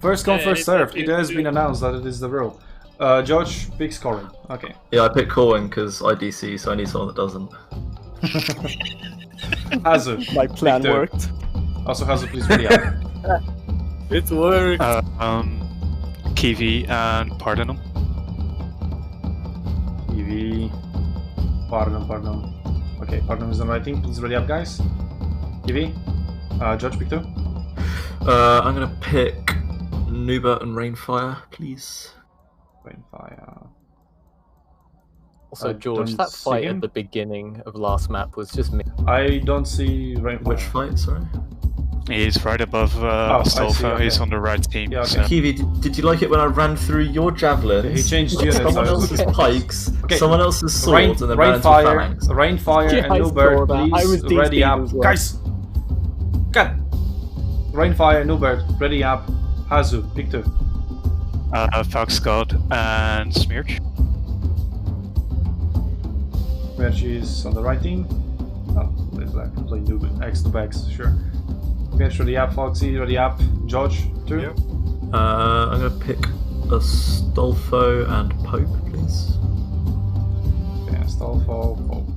First come, first served. It has been announced that it is the rule. George, pick scoring. Okay. Yeah, I picked Corwin because I DC, so I need someone that doesn't. Hazu. My plan worked. Also, Hazu, please ready up. It worked. Kiwi and Pardonum. Kiwi. Pardon. Okay, Pardon is on the right team. Please ready up, guys. Kiwi. George, pick 2. I'm gonna pick Nuba and Rainfire, please. Rainfire. Also, George, that fight at the beginning of last map was just me. I don't see Rainfire. Which fight, sorry? He's right above Astolfo, okay. He's on the right team. Yeah, okay. So. Kiwi, did you like it when I ran through your javelins? He changed units. Someone else's pikes, Okay. someone else's swords, and then ran into phalanx. Rainfire Yeah, and I Newbird, saw that. I was please ready DC'd up. as well. Guys! God! Rainfire, Newbird, ready up. Hazu, pick 2. Fox God and Smirch. Merch is on the right team. Oh, I can play Newbird. X to X, sure. Merch, ready up. Foxy, ready up. George, 2. Yep. I'm gonna pick Astolfo and Pope, please. Yeah, Astolfo, Pope.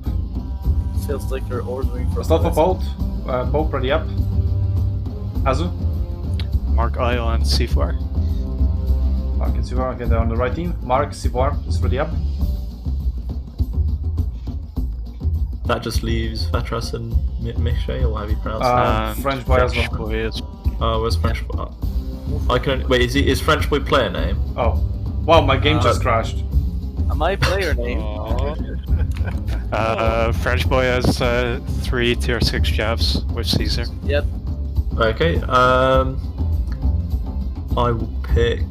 Feels like you're ordering for Astolfo, Pope. Pope, ready up. Hazu. Mark Isle and C4. Mark and Sivar, okay, they're on the right team. Mark, Sivar, is ready up. That just leaves Vetras and Miche, or have you pronounced that? French boy as well. Boy is Where's French boy? I can wait. Is French boy player name? Oh. Wow, my game just crashed. Am I player name? French Boy has 3 tier 6 jabs with Caesar. Yep. Okay. I will pick.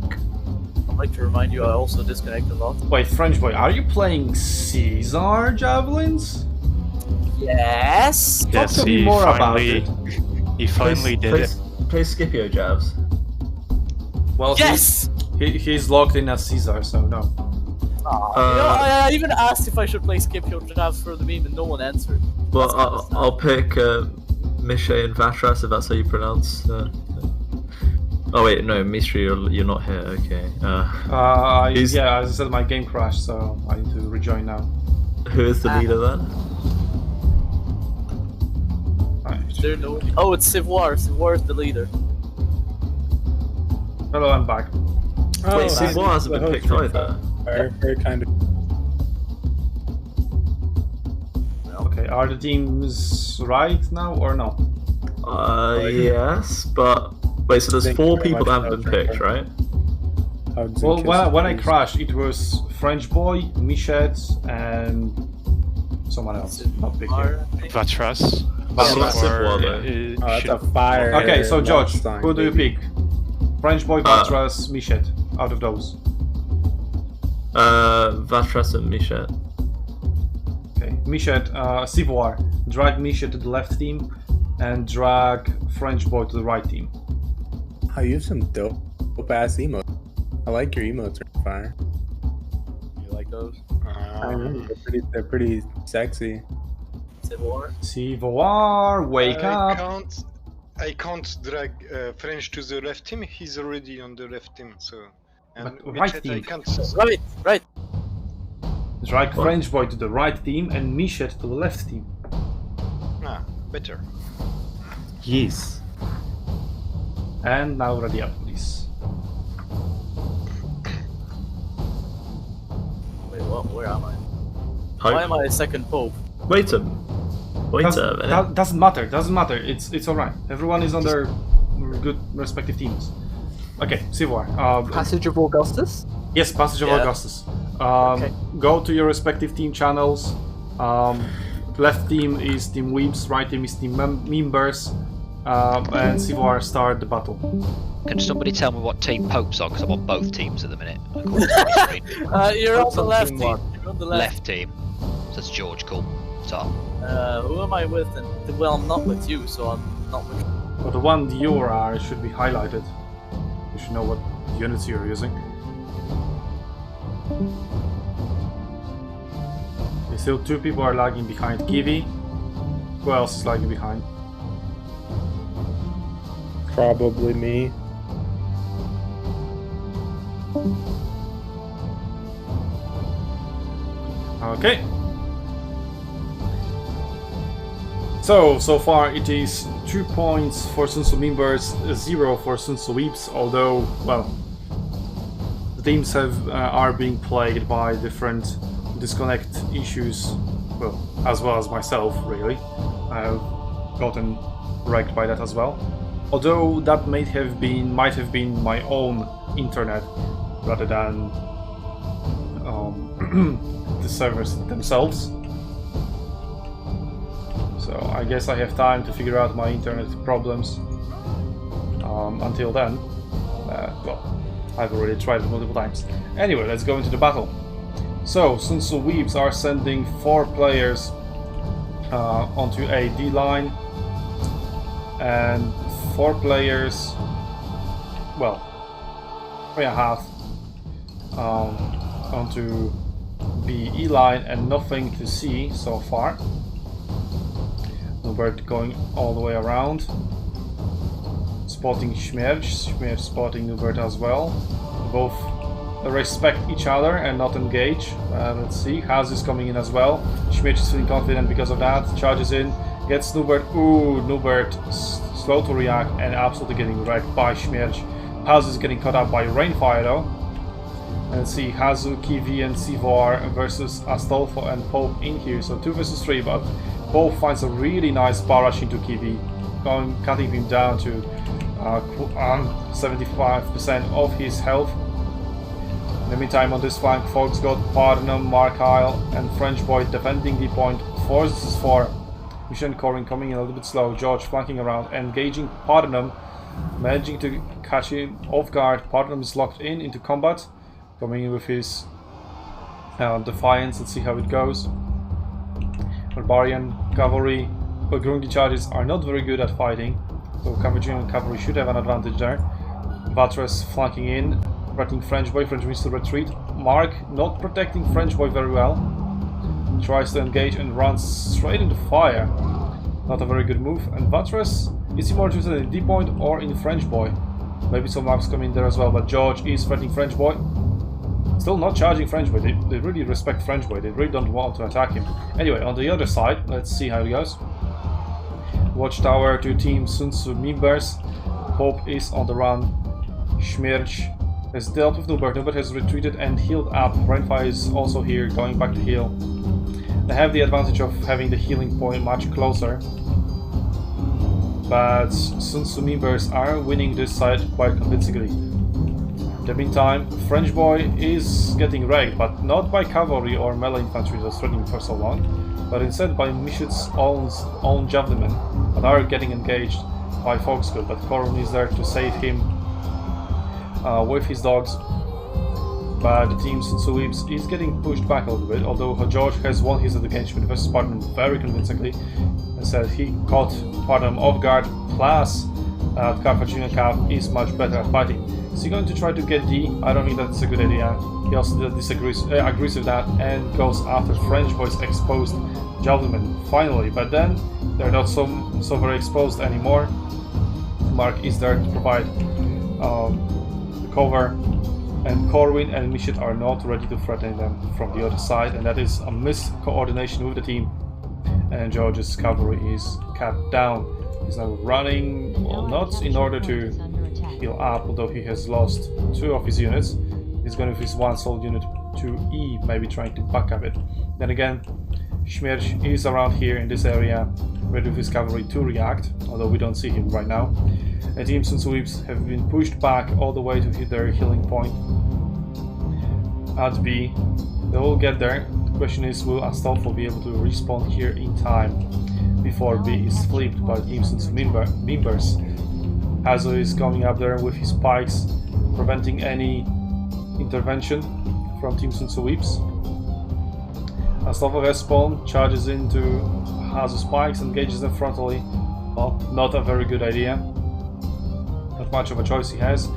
I'd like to remind you I also disconnected a lot. Wait, French boy, are you playing Caesar javelins? Yes. Talk to me more about it. He finally did it. Play Scipio jabs. Well, Yes. he's logged in as Caesar, so no. I even asked if I should play Scipio jabs for the meme, and no one answered. Well, I'll pick Miche and Vatras if that's how you pronounce. Oh wait, no, Mistry, you're not here. Okay. Yeah, as I said, my game crashed, so I need to rejoin now. Who is the leader then? There no. Oh, it's Civoire. Civoire is the leader. Hello, I'm back. Wait, Civoire hasn't been picked either. Very kind of. Okay, are the teams right now or no? Yes, but wait, so there's 4 people that haven't been picked, right? Well, when I crashed, it was French boy, Michette, and someone else. Not big here. Vatras. That's a fire. Okay, so George, who do you pick? French boy, Vatras, Michette, out of those. Vatras and Michette. Okay, Michette, Civoire, drag Michette to the left team, and drag French boy to the right team. I use some dope ass emotes. I like your emotes, Fire. You like those? They're pretty sexy. Civoire. Civoire, wake up! I can't drag French to the left team. He's already on the left team, so. And But right Michet, team. I can't. Right. Drag French boy to the right team and Michette to the left team. Better. Yes. And now ready up, please. Wait, what? Where am I? Pope. Why am I a second Pope? Wait a minute. That doesn't matter. Doesn't matter. It's all right. Everyone is on their good respective teams. Okay, Civoire. Passage of Augustus? Yes, Passage of Augustus. Okay. Go to your respective team channels. Left team is Team Weeps, right team is Team Members, and Civoire start the battle. Can somebody tell me what team Pope's on? Because I'm on both teams at the minute. According to my screen. You're on the left team team. one. You're on the left. Left team. So that's George, cool. Top. Who am I with? And well, I'm not with you, so I'm not with. But the one you are should be highlighted. You should know what units you're using. Okay, still 2 people are lagging behind Kiwi. Who else is lagging behind? Probably me. Okay. So far it is 2 points for SUNTZU Members, 0 for SUNTZU Weeps, although, well, the teams are being plagued by different disconnect issues, well, as well as myself, really. I've gotten wrecked by that as well. Although that might have been my own internet rather than the servers themselves. So I guess I have time to figure out my internet problems. Until then, well, I've already tried it multiple times. Anyway, let's go into the battle. So, SUNTZU Weebs are sending 4 players onto a D line, and 4 players, well, 3.5 onto B line, and nothing to see so far. Nubert going all the way around, spotting Śmierć, Śmierć spotting Nubert as well. Both respect each other and not engage. Let's see, Haz is coming in as well. Śmierć is feeling confident because of that, charges in, gets Nubert. Ooh, Nubert slow to react and absolutely getting wrecked by Śmierć. Haz is getting caught up by Rainfire though. And let's see, Hazu, Kiwi and Sivor versus Astolfo and Pope in here. So 2 versus 3, but Pope finds a really nice barrage into Kiwi, cutting him down to 75% of his health. In the meantime, on this flank, Fox got Parnum, Markyle and French Boy defending the point. 4 versus 4. Mission Corin coming in a little bit slow. George flanking around, engaging Parnum, managing to catch him off guard. Parnum is locked in into combat, coming in with his Defiance. Let's see how it goes. Barbarian, Cavalry, Grungy charges are not very good at fighting, so Cavalry should have an advantage there. Vatres flanking in, threatening French Boy. French needs to retreat. Mark not protecting French Boy very well. Tries to engage and runs straight into fire. Not a very good move. And Vatres, is he more interested in D point or in French Boy? Maybe some marks come in there as well, but George is threatening French Boy. Still not charging French Boy. They really respect French Boy. They really don't want to attack him. Anyway, on the other side, let's see how it goes. Watchtower to Team SUNTZU Members. Pope is on the run. Śmierć has dealt with Nubert. Nubert has retreated and healed up. Rainfire is also here, going back to heal. They have the advantage of having the healing point much closer. But SUNTZU Members are winning this side quite convincingly. In the meantime, French Boy is getting wrecked, but not by cavalry or melee infantry that was threatening for so long, but instead by Mishit's own javelinmen that are getting engaged by Foxgood. But Korun is there to save him with his dogs. But the team SUNTZU Weeps is getting pushed back a little bit, although George has won his engagement versus Spartan very convincingly. As said, he caught Spartan off guard, plus Carthaginian Cav is much better at fighting. Is he going to try to get D? I don't think that's a good idea. He also agrees with that and goes after French Boy's exposed javelinmen finally, but then they're not so very exposed anymore. Mark is there to provide the cover, and Corwin and Mishit are not ready to threaten them from the other side, and that is a miscoordination with the team. And George's cavalry is cut down. He's now running, well, not in order to heal up, although he has lost 2 of his units. He's going with his 1 soul unit to E, maybe trying to back up it. Then again, Śmierć is around here in this area, ready with his cavalry to react, although we don't see him right now. And Team SUNTZU Weeps have been pushed back all the way to hit their healing point at B. They will get there. The question is, will Astolfo be able to respawn here in time before B is flipped by Team SUNTZU Members? Hazo is coming up there with his pikes, preventing any intervention from Team SUNTZU Weeps. Astolfo has spawned, charges into Hazo's spikes, engages them frontally. Well, not a very good idea. Not much of a choice he has.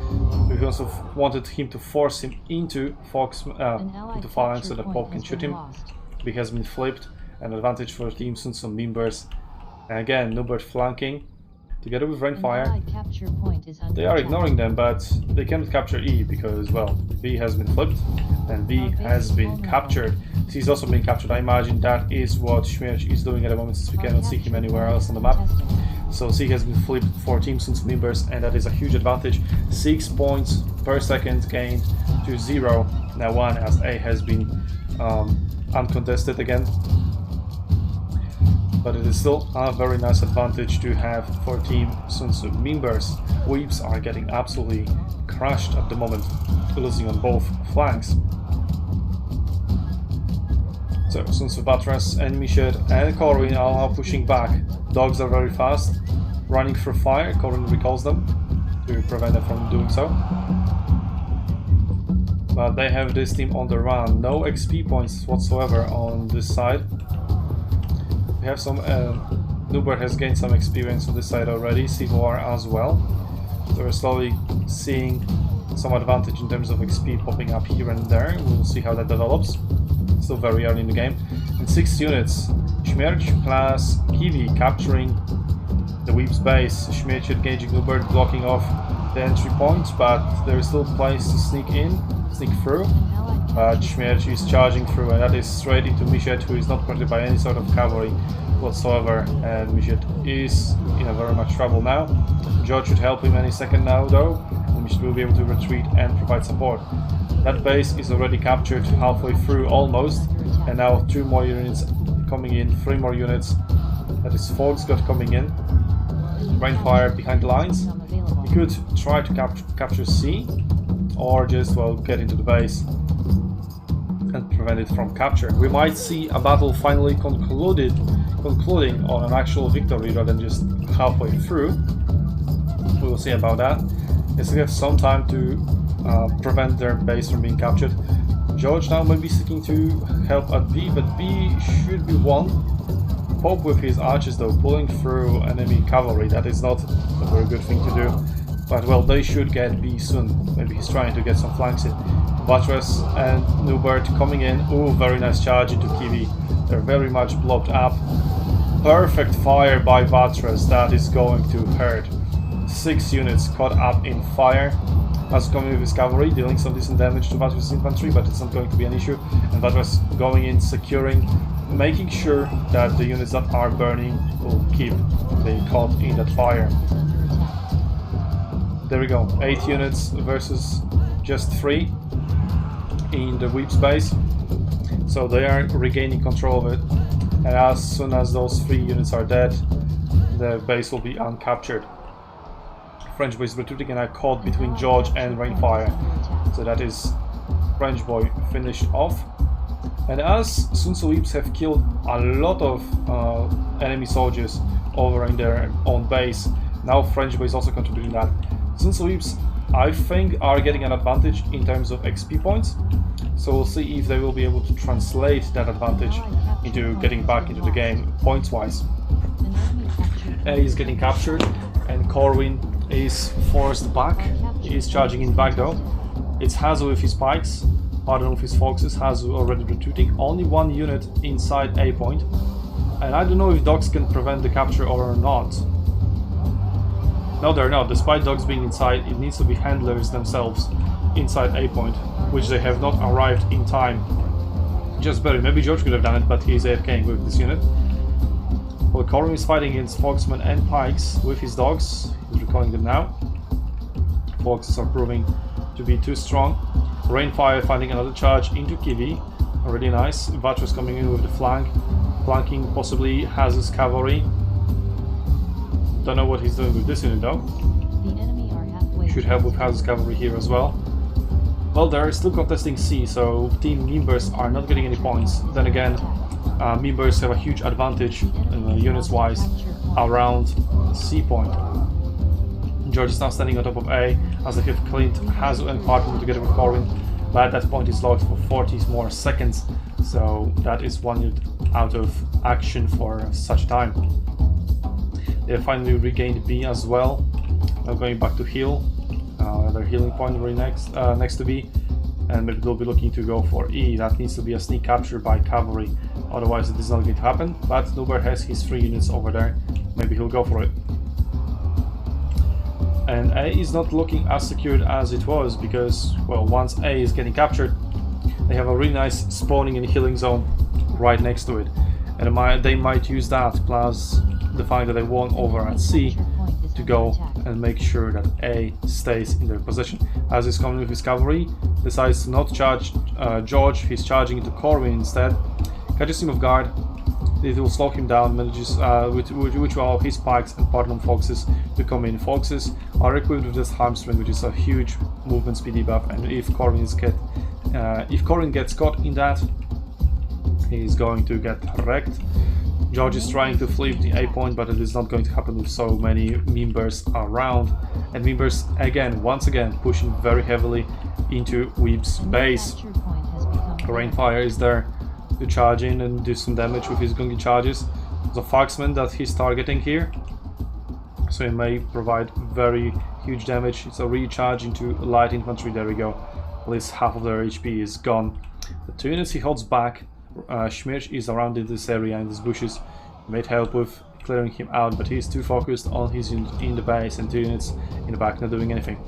We also wanted him to force him into into phalanx so that Pope can shoot him. He has been flipped, an advantage for Team SUNTZU Members. And again, Nubert flanking. together with Rainfire. Allied capture point is under They are attack. ignoring them, but they cannot capture E because, well, B has been flipped and B has been captured. C is also being captured. I imagine that is what Śmierć is doing at the moment, since we cannot see him anywhere else on the map. So C has been flipped for Team SUNTZU members, and that is a huge advantage. 6 points per second gained to 0. Now 1, as A has been uncontested again. But it is still a very nice advantage to have for Team SUNTZU members. Weeps are getting absolutely crushed at the moment, losing on both flanks. So SUNTZU Batras and Mished and Corwin are now pushing back. Dogs are very fast, running through fire. Corwin recalls them to prevent them from doing so. But they have this team on the run. No XP points whatsoever on this side. We have some... Nuber has gained some experience on this side already, Sivor as well. So we're slowly seeing some advantage in terms of XP popping up here and there. We'll see how that develops. Still very early in the game. And 6 units. Śmierć plus Kiwi capturing the Weep's base. Śmierć engaging Nuber, blocking off the entry point, but there is still place to sneak through. But Śmierć is charging through, and that is straight into Mished, who is not protected by any sort of cavalry whatsoever. And Mished is in a very much trouble now. George should help him any second now, though, and Mished will be able to retreat and provide support. That base is already captured halfway through, almost, and now 2 more units coming in, 3 more units. That is Fox got coming in. Rainfire behind the lines. He could try to capture C, or just, well, get into the base and prevent it from capture. We might see a battle finally concluding on an actual victory rather than just halfway through. We will see about that. They still have some time to prevent their base from being captured. George now may be seeking to help at B, but B should be won. Pope with his archers, though, pulling through enemy cavalry. That is not a very good thing to do. But, well, they should get B soon. Maybe he's trying to get some flanks in. Batras and Nubert coming in. Ooh, very nice charge into Kiwi. They're very much blocked up. Perfect fire by Batras. That is going to hurt. 6 units caught up in fire. Batras coming with his cavalry, dealing some decent damage to Batras' infantry, but it's not going to be an issue. And Batras going in, securing, making sure that the units that are burning will keep being caught in that fire. There we go, 8 units versus just 3 in the Weep space. So they are regaining control of it. And as soon as those 3 units are dead, the base will be uncaptured. French boy is retreating and are caught between George and Rainfire. So that is French boy finished off. And as SUNTZU Weeps have killed a lot of enemy soldiers over in their own base, now French boy is also contributing that. SUNTZU Weeps, I think, are getting an advantage in terms of XP points. So we'll see if they will be able to translate that advantage into getting back into the game points-wise. A is getting captured and Corwin is forced back. He is charging in back though. It's Hazu with his pikes, Pardon with his foxes. Hazu already retreating. Only 1 unit inside A point. And I don't know if dogs can prevent the capture or not. No, they're not. Despite dogs being inside, it needs to be handlers themselves inside A point, which they have not arrived in time. Just barely. Maybe George could have done it, but he's AFKing with this unit. Well, Corwin is fighting against Foxmen and Pikes with his dogs. He's recalling them now. Foxes are proving to be too strong. Rainfire finding another charge into Kiwi. Already nice. Vatras coming in with the flank. Flanking possibly Hazu's cavalry. Don't know what he's doing with this unit though. Should help with Hazu's cavalry here as well. Well, they're still contesting C, so Team Members are not getting any points. Then again, Members have a huge advantage units-wise around C point. George is now standing on top of A as they have cleaned Hazu and Parton together with Corwin, but that point is locked for 40 more seconds, so that is 1 unit out of action for such a time. They have finally regained B as well. Now going back to heal. Their healing point very next to B, and maybe they'll be looking to go for E. That needs to be a sneak capture by cavalry, otherwise it is not going to happen. But Nuber has his 3 units over there. Maybe he'll go for it. And A is not looking as secured as it was because, well, once A is getting captured, they have a really nice spawning and healing zone right next to it. And they might use that, plus the fact that they won over at C, to go and make sure that A stays in their position. As he's coming with his cavalry, decides to not charge George, he's charging into Corwin instead, catches him off guard. It will slow him down, manages which will allow his pikes and Pardon Foxes to come in. Foxes are equipped with this hamstring, which is a huge movement speed debuff, and if Corwin gets caught in that, he's going to get wrecked. George is trying to flip the A point, but it is not going to happen with so many members around. And members once again pushing very heavily into Weeb's base. Rainfire is there to charge in and do some damage with his gungy charges. The Foxman that he's targeting here, so he may provide very huge damage. It's a recharge into light infantry. There we go. At least half of their HP is gone. The 2 units he holds back. Schmirch is around in this area, in these bushes. He might help with clearing him out, but he's too focused on his unit in the base and 2 units in the back not doing anything.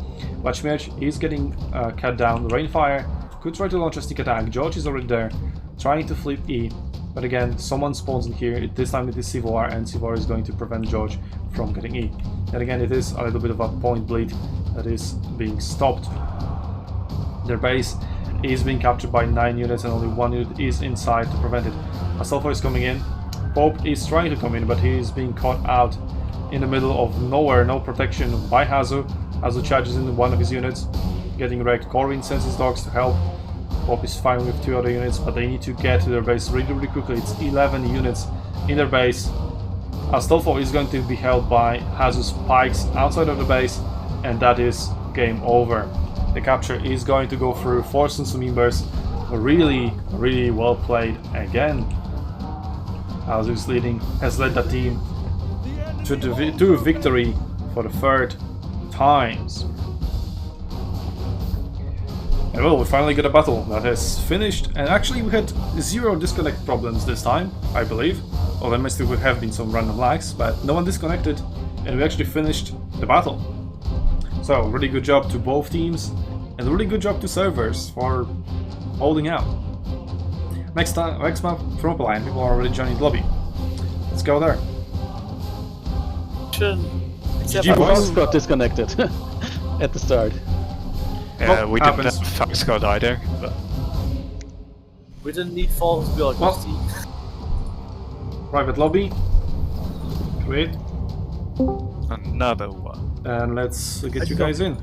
But Schmirch is getting cut down. Rainfire could try to launch a sneak attack. George is already there, trying to flip E, but again, someone spawns in here. This time it is Sivar, and Sivar is going to prevent George from getting E. And again, it is a little bit of a point bleed that is being stopped. Their base is being captured by 9 units, and only 1 unit is inside to prevent it. Astolfo is coming in. Pope is trying to come in, but he is being caught out in the middle of nowhere, no protection by Hazu. Hazu charges in one of his units, getting wrecked. Corwin sends his dogs to help. Pope is fine with 2 other units, but they need to get to their base really quickly. It's 11 units in their base. Astolfo is going to be held by Hazu's pikes outside of the base, and that is game over. The capture is going to go through. 4 SUNTZU members. Really well played again. Hazu's has led the team to victory for the 3rd times. And well, we finally got a battle that has finished, and actually we had 0 disconnect problems this time, I believe. Well, there must have been some random lags, but no one disconnected, and we actually finished the battle. So, really good job to both teams, and really good job to servers for holding out. Next map from Opaline, people are already joining the lobby. Let's go there. Except boys. Got disconnected at the start. Yeah, Well, we didn't happens. have Fox God either. But we didn't need falls to be honest. Private lobby. Create. another one. And let's get you guys in.